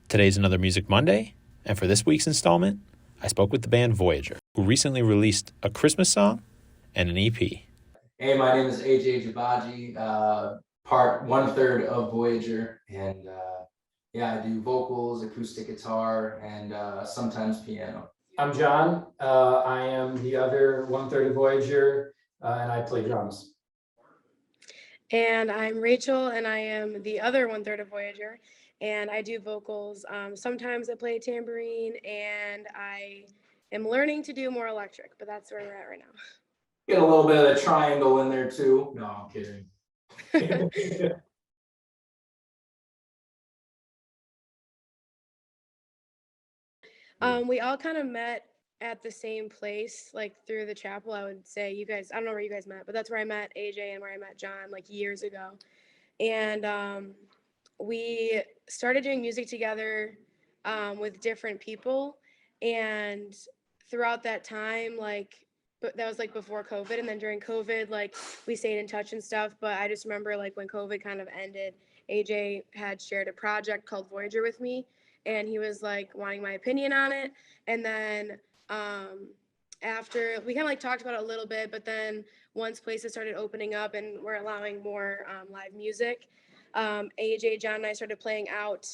Today's another Music Monday, and for this week's installment, I spoke with the band VOYAGR, who recently released a Christmas song and an EP. Hey, my name is AJ Jabaji, part 1/3 of VOYAGR, and I do vocals, acoustic guitar, and sometimes piano. I'm John. I am the other 1/3 of VOYAGR, and I play drums. And I'm Rachel, and I am the other 1/3 of VOYAGR, and I do vocals. Sometimes I play tambourine, and I am learning to do more electric, but that's where we're at right now. Get a little bit of the triangle in there too. No, I'm kidding. We all kind of met at the same place, like through the chapel. I would say you guys, I don't know where you guys met, but that's where I met AJ and where I met John like years ago. And we started doing music together with different people. And throughout that time, but that was like before COVID. And then during COVID, like we stayed in touch and stuff. But I just remember like when COVID kind of ended, AJ had shared a project called VOYAGR with me. And he was like wanting my opinion on it. And then after we kind of like talked about it a little bit, but then once places started opening up and we're allowing more live music, AJ, John, and I started playing out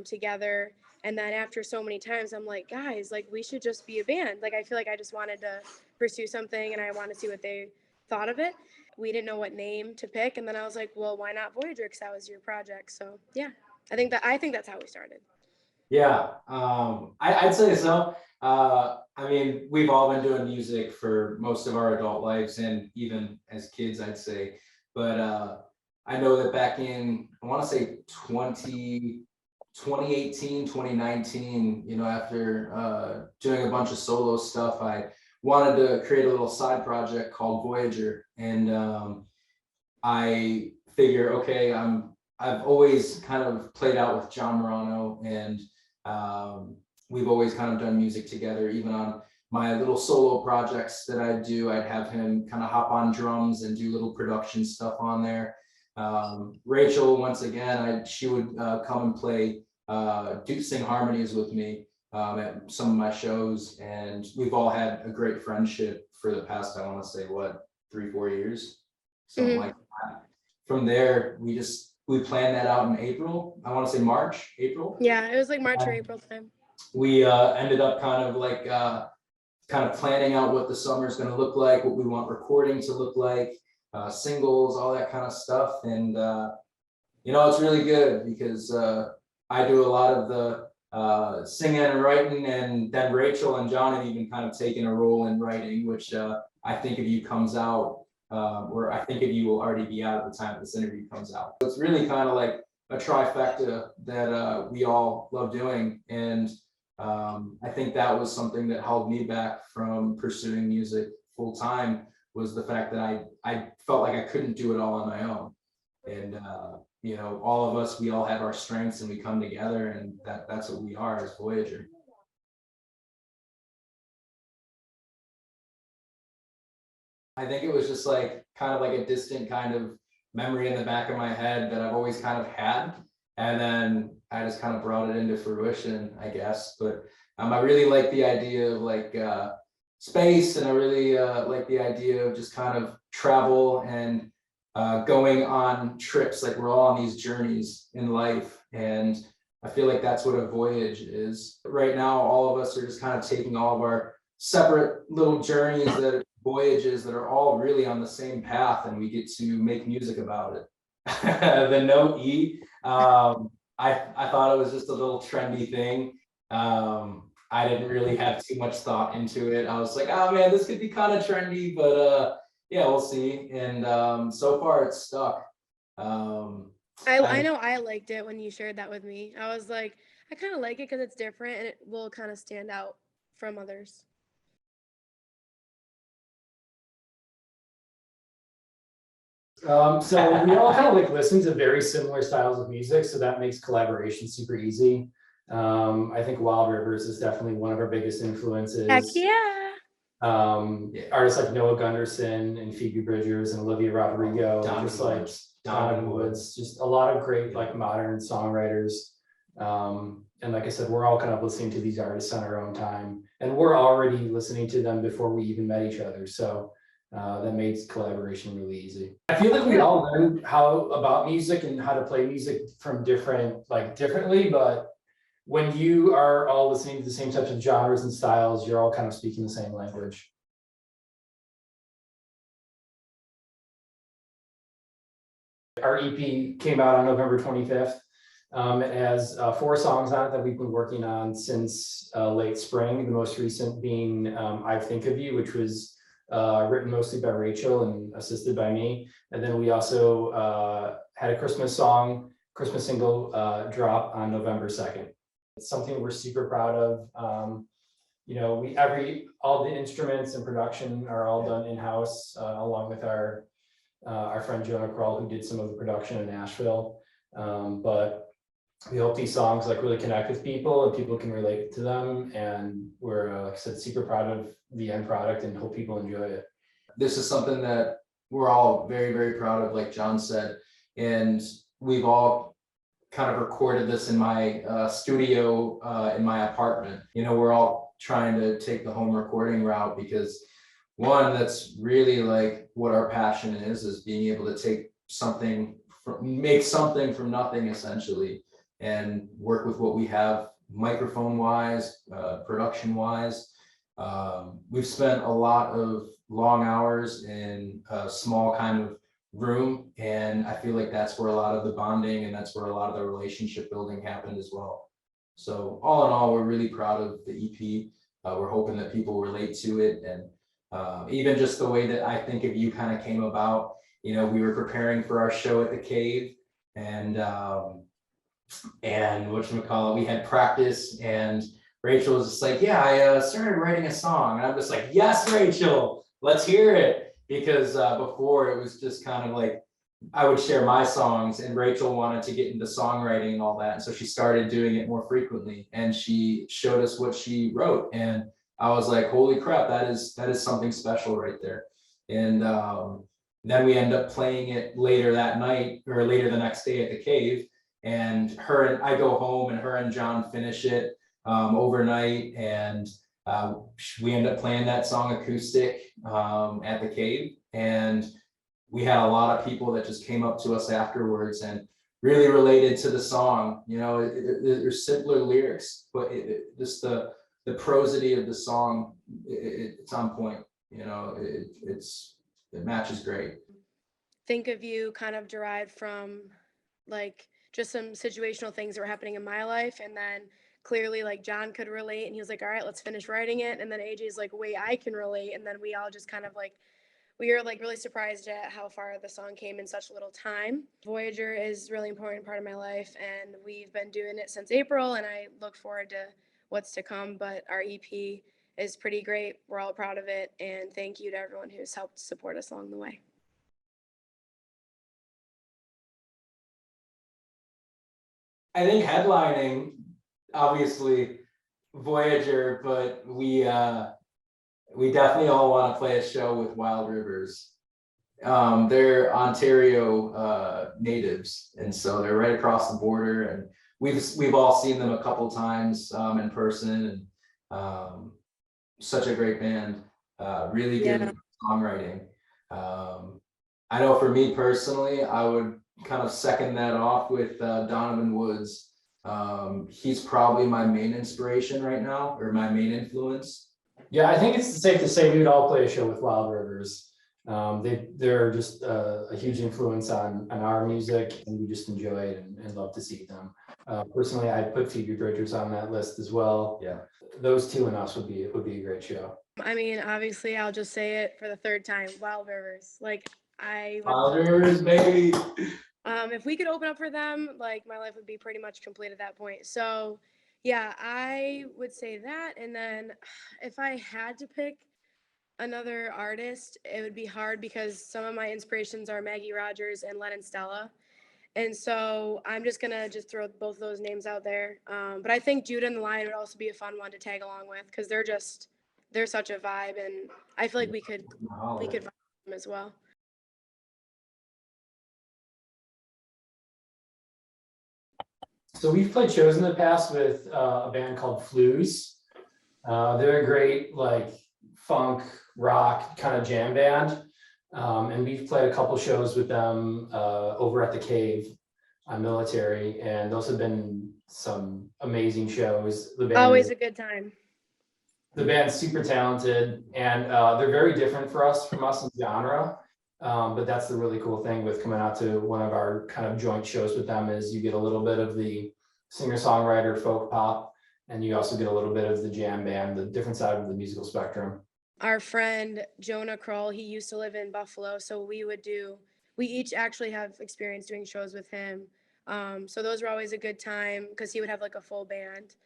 together. And then after so many times, I'm like, guys, like we should just be a band. Like I feel like I just wanted to pursue something and I wanted to see what they thought of it. We didn't know what name to pick. And then I was like, well, why not VOYAGR? Because that was your project. So yeah, I think that's how we started. Yeah, I'd say so. I mean, we've all been doing music for most of our adult lives and even as kids, I'd say. But I know that back in, I want to say 2018, 2019, you know, after doing a bunch of solo stuff, I wanted to create a little side project called VOYAGR. And I figure, okay, I've always kind of played out with John Morano, and we've always kind of done music together. Even on my little solo projects that I do, I'd have him kind of hop on drums and do little production stuff on there. Rachel, once again, she would come and play, sing harmonies with me at some of my shows, and we've all had a great friendship for the past, I want to say, 3-4 years, something like that. From there, we planned that out in April. I want to say March, April. Yeah, it was like March or April time. We ended up kind of planning out what the summer is going to look like, what we want recording to look like, singles, all that kind of stuff. And you know, it's really good because I do a lot of the singing and writing, and then Rachel and John have even kind of taken a role in writing, which I Think of You comes out. Or I Think of You will already be out at the time this interview comes out. So it's really kind of like a trifecta that we all love doing. And I think that was something that held me back from pursuing music full time, was the fact that I felt like I couldn't do it all on my own. And you know, all of us, we all have our strengths and we come together, and that's what we are as VOYAGR. I think it was just like kind of like a distant kind of memory in the back of my head that I've always kind of had. And then I just kind of brought it into fruition, I guess. But I really like the idea of like space, and I really like the idea of just kind of travel and going on trips. Like we're all on these journeys in life. And I feel like that's what a voyage is. Right now, all of us are just kind of taking all of our separate little journeys, voyages that are all really on the same path, and we get to make music about it. The note E, I thought it was just a little trendy thing. I didn't really have too much thought into it. I was like, oh man, this could be kind of trendy, but yeah, we'll see. And so far it's stuck. I know I liked it when you shared that with me. I was like, I kind of like it because it's different and it will kind of stand out from others. So we all kind of like listen to very similar styles of music, so that makes collaboration super easy. I think Wild Rivers is definitely one of our biggest influences. Heck yeah. Artists like Noah Gunderson and Phoebe Bridgers and Olivia Rodrigo, just like Donovan Woods, just a lot of great like modern songwriters. And like I said, we're all kind of listening to these artists on our own time, and we're already listening to them before we even met each other. So that makes collaboration really easy. I feel like we all learned how about music and how to play music from differently, but when you are all listening to the same types of genres and styles, you're all kind of speaking the same language. Our EP came out on November 25th. It has 4 songs on it that we've been working on since late spring, the most recent being I Think of You, which was written mostly by Rachel and assisted by me. And then we also had a Christmas single drop on November 2nd. It's something we're super proud of. You know, all the instruments and production are all done in-house, along with our friend Jonah Kroll, who did some of the production in Nashville. But we hope these songs really connect with people and people can relate to them. And we're, like I said, super proud of the end product and hope people enjoy it. This is something that we're all very, very proud of, like John said, and we've all kind of recorded this in my studio in my apartment. You know, we're all trying to take the home recording route because one, that's really like what our passion is being able to take something, make something from nothing essentially, and work with what we have microphone wise, production wise. We've spent a lot of long hours in a small kind of room, and I feel like that's where a lot of the bonding and that's where a lot of the relationship building happened as well. So all in all, we're really proud of the EP. We're hoping that people relate to it, and even just the way that I Think of You kind of came about. You know, we were preparing for our show at the Cave, and whatchamacallit, we had practice, and Rachel was just like, yeah, I started writing a song. And I'm just like, yes, Rachel, let's hear it. Because before it was just kind of like, I would share my songs and Rachel wanted to get into songwriting and all that. And so she started doing it more frequently and she showed us what she wrote. And I was like, holy crap, that is something special right there. And then we end up playing it later that night or later the next day at the Cave. And I go home and her and John finish it overnight, and we end up playing that song acoustic at the Cave. And we had a lot of people that just came up to us afterwards and really related to the song. You know, there's simpler lyrics, but just the prosody of the song, it's on point. You know, it matches great. Think of You kind of derived from like just some situational things that were happening in my life, and then clearly like John could relate and he was like, all right, let's finish writing it. And then AJ's like, wait, I can relate. And then we all just kind of like, we were like really surprised at how far the song came in such little time. Voyager is really important part of my life, and we've been doing it since April, and I look forward to what's to come. But our EP is pretty great. We're all proud of it, and thank you to everyone who's helped support us along the way. I think headlining, obviously, Voyager, but we definitely all want to play a show with Wild Rivers. They're Ontario natives, and so they're right across the border, and we've all seen them a couple times in person, and such a great band, really good songwriting. I know for me personally, I would kind of second that off with Donovan Woods. He's probably my main inspiration right now, or my main influence. Yeah, I think it's safe to say we would all play a show with Wild Rivers. They're just a huge influence on our music, and we just enjoy it and love to see them. Personally, I put Phoebe Bridgers on that list as well. Yeah, those two and us would be a great show. I mean, obviously, I'll just say it for the third time, Wild Rivers. Like, Wild Rivers, baby. If we could open up for them, like my life would be pretty much complete at that point. So yeah, I would say that. And then if I had to pick another artist, it would be hard because some of my inspirations are Maggie Rogers and Len and Stella. And so I'm just going to just throw both those names out there. But I think Judah and the Lion would also be a fun one to tag along with because they're such a vibe. And I feel like we could vibe with them as well. So we've played shows in the past with a band called Flues. They're a great like funk rock kind of jam band. And we've played a couple shows with them over at the Cave on Military, and those have been some amazing shows. Always a good time. The band's super talented, and they're very different from us in genre. But that's the really cool thing with coming out to one of our kind of joint shows with them is you get a little bit of the singer-songwriter folk pop, and you also get a little bit of the jam band, the different side of the musical spectrum. Our friend Jonah Kroll, he used to live in Buffalo, so we each actually have experience doing shows with him. So those were always a good time because he would have like a full band.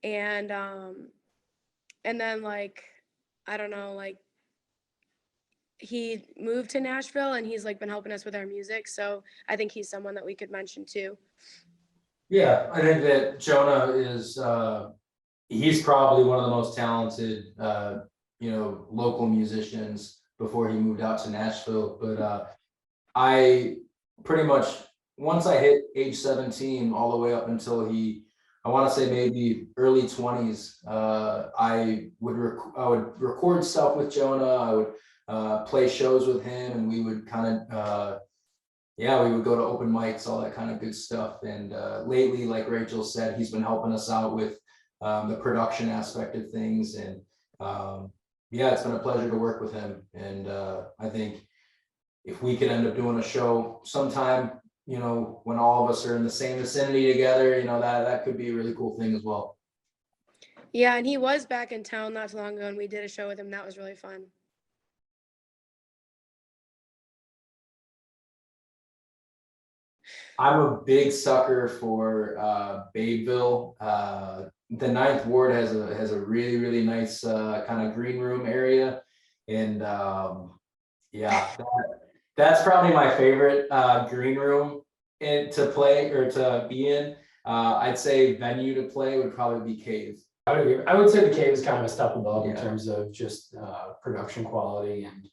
And then like, I don't know, like he moved to Nashville and he's like been helping us with our music. So I think he's someone that we could mention too. Yeah, I think that Jonah is, he's probably one of the most talented, local musicians before he moved out to Nashville. But I pretty much, once I hit age 17, all the way up until I want to say maybe early 20s, I would record stuff with Jonah. I would play shows with him, and we would kind of, we would go to open mics, all that kind of good stuff. And lately, like Rachel said, he's been helping us out with the production aspect of things. And it's been a pleasure to work with him. And I think if we could end up doing a show sometime, when all of us are in the same vicinity together, that could be a really cool thing as well. Yeah, and he was back in town not too long ago, and we did a show with him. That was really fun. I'm a big sucker for Babeville. The Ninth Ward has a really, really nice kind of green room area. And that's probably my favorite green room to play or to be in. I'd say venue to play would probably be Cave. I would agree. I would say the Cave is kind of a step above in terms of just production quality and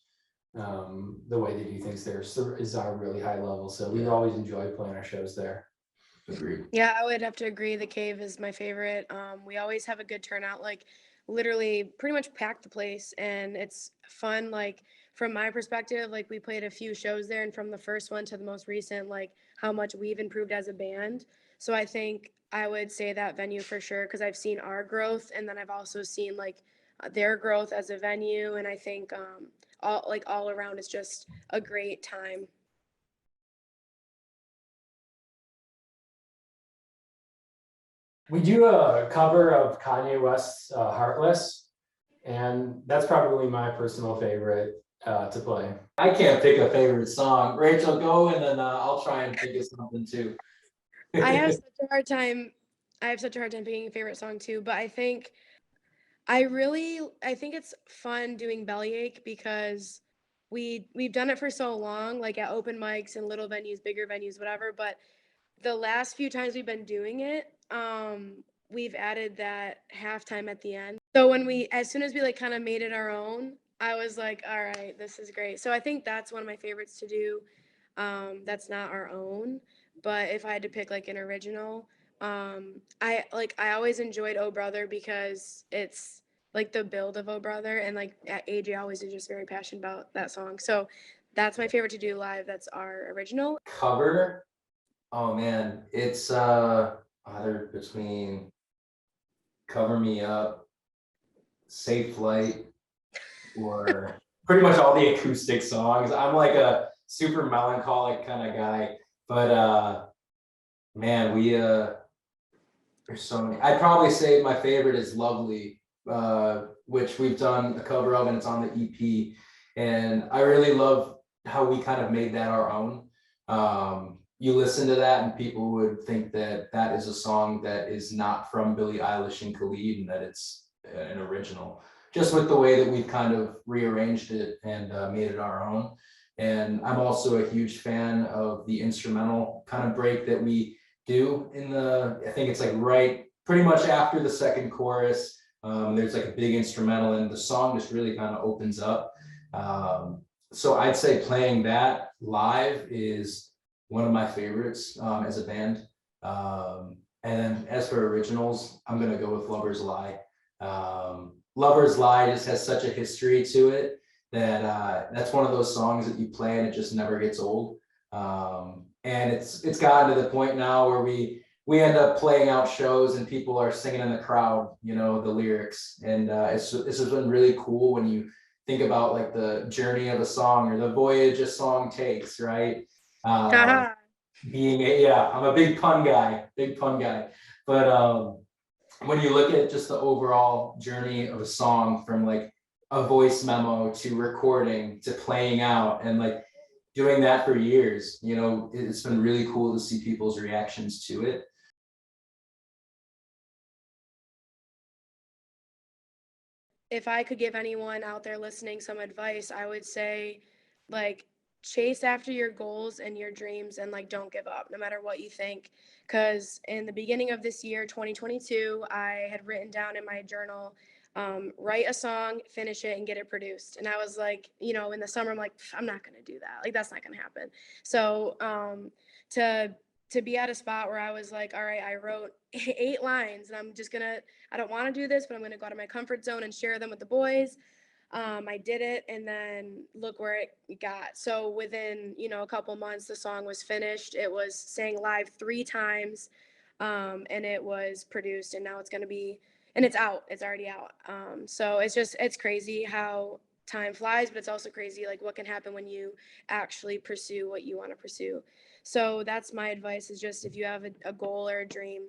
the way they do things there is on a really high level. So we've always enjoyed playing our shows there. Agreed. Yeah, I would have to agree. The Cave is my favorite. We always have a good turnout, like literally pretty much pack the place, and it's fun. Like from my perspective, like we played a few shows there, and from the first one to the most recent, like how much we've improved as a band. So I think I would say that venue for sure, because I've seen our growth, and then I've also seen like their growth as a venue, and I think all around it's just a great time. We do a cover of Kanye West's Heartless, and that's probably my personal favorite to play. I can't pick a favorite song. Rachel, go, and then I'll try and think of something too. I have such a hard time picking a favorite song too, but I think it's fun doing Bellyache because we've done it for so long, like at open mics and little venues, bigger venues, whatever. But the last few times we've been doing it, we've added that halftime at the end. So as soon as we like kind of made it our own, I was like, all right, this is great. So I think that's one of my favorites to do. That's not our own, but if I had to pick like an original, I always enjoyed Oh Brother because it's like the build of Oh Brother, and like AJ always is just very passionate about that song. So that's my favorite to do live. That's our original. Cover. Oh man, it's either between Cover Me Up, Safe Flight, or pretty much all the acoustic songs. I'm like a super melancholic kind of guy, but man, there's so many. I'd probably say my favorite is Lovely, which we've done a cover of, and it's on the EP. And I really love how we kind of made that our own. You listen to that and people would think that that is a song that is not from Billie Eilish and Khalid, and that it's an original, just with the way that we've kind of rearranged it and made it our own. And I'm also a huge fan of the instrumental kind of break that we do I think it's like right pretty much after the second chorus. There's like a big instrumental, and the song just really kind of opens up. So I'd say playing that live is one of my favorites as a band. And then as for originals, I'm gonna go with Lover's Lie. Lover's Lie just has such a history to it that that's one of those songs that you play and it just never gets old. And it's gotten to the point now where we end up playing out shows and people are singing in the crowd, you know, the lyrics. And it's just been really cool when you think about like the journey of a song or the voyage a song takes, right? Haha. Yeah, I'm a big pun guy. But when you look at just the overall journey of a song from like a voice memo to recording to playing out and like doing that for years, you know, it's been really cool to see people's reactions to it. If I could give anyone out there listening some advice, I would say, like, chase after your goals and your dreams and like don't give up no matter what you think. Because in the beginning of this year, 2022, I had written down in my journal, write a song, finish it, and get it produced. And I was like, you know, in the summer, I'm like, I'm not going to do that. Like, that's not going to happen. So to be at a spot where I was like, all right, I wrote 8 lines and I'm just gonna, I don't want to do this, but I'm gonna go out of my comfort zone and share them with the boys. I did it, and then look where it got. So within, you know, a couple months, the song was finished. It was sang live 3 times, and it was produced, and now it's gonna be, and it's out. It's already out. So it's crazy how time flies, but it's also crazy like what can happen when you actually pursue what you want to pursue. So that's my advice: is just if you have a goal or a dream,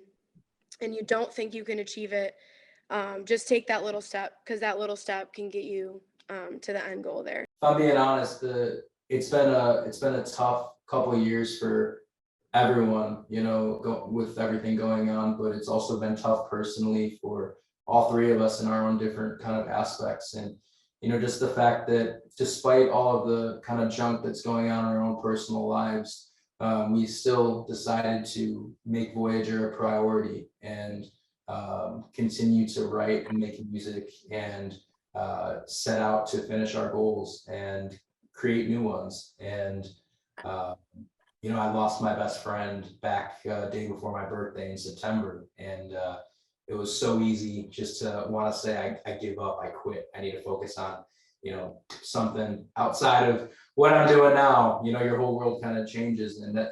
and you don't think you can achieve it, just take that little step, because that little step can get you to the end goal there. If I'm being honest, it's been a tough couple of years for everyone, you know, with everything going on, but it's also been tough personally for all three of us in our own different kind of aspects. And, you know, just the fact that despite all of the kind of junk that's going on in our own personal lives, we still decided to make Voyager a priority and continue to write and make music and set out to finish our goals and create new ones. And you know, I lost my best friend back day before my birthday in September, and it was so easy just to want to say I give up, I quit, I need to focus on, you know, something outside of what I'm doing now. You know, your whole world kind of changes, and that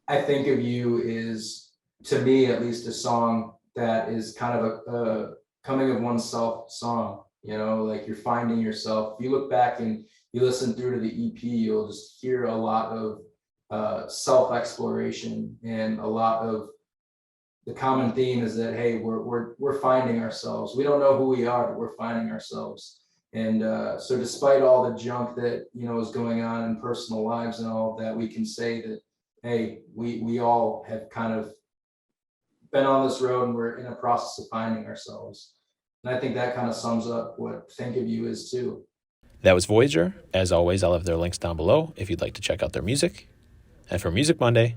I think of you is, to me at least, a song that is kind of a coming of oneself song. You know, like you're finding yourself. If you look back and you listen through to the EP, you'll just hear a lot of self-exploration, and a lot of the common theme is that, hey, we're finding ourselves. We don't know who we are, but we're finding ourselves. And so despite all the junk that, you know, is going on in personal lives and all of that, we can say that, hey, we all have kind of been on this road and we're in a process of finding ourselves. And I think that kind of sums up what Think of You is too. That was Voyager. As always, I'll have their links down below if you'd like to check out their music. And for Music Monday,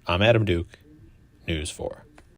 I'm Adam Duke, News 4.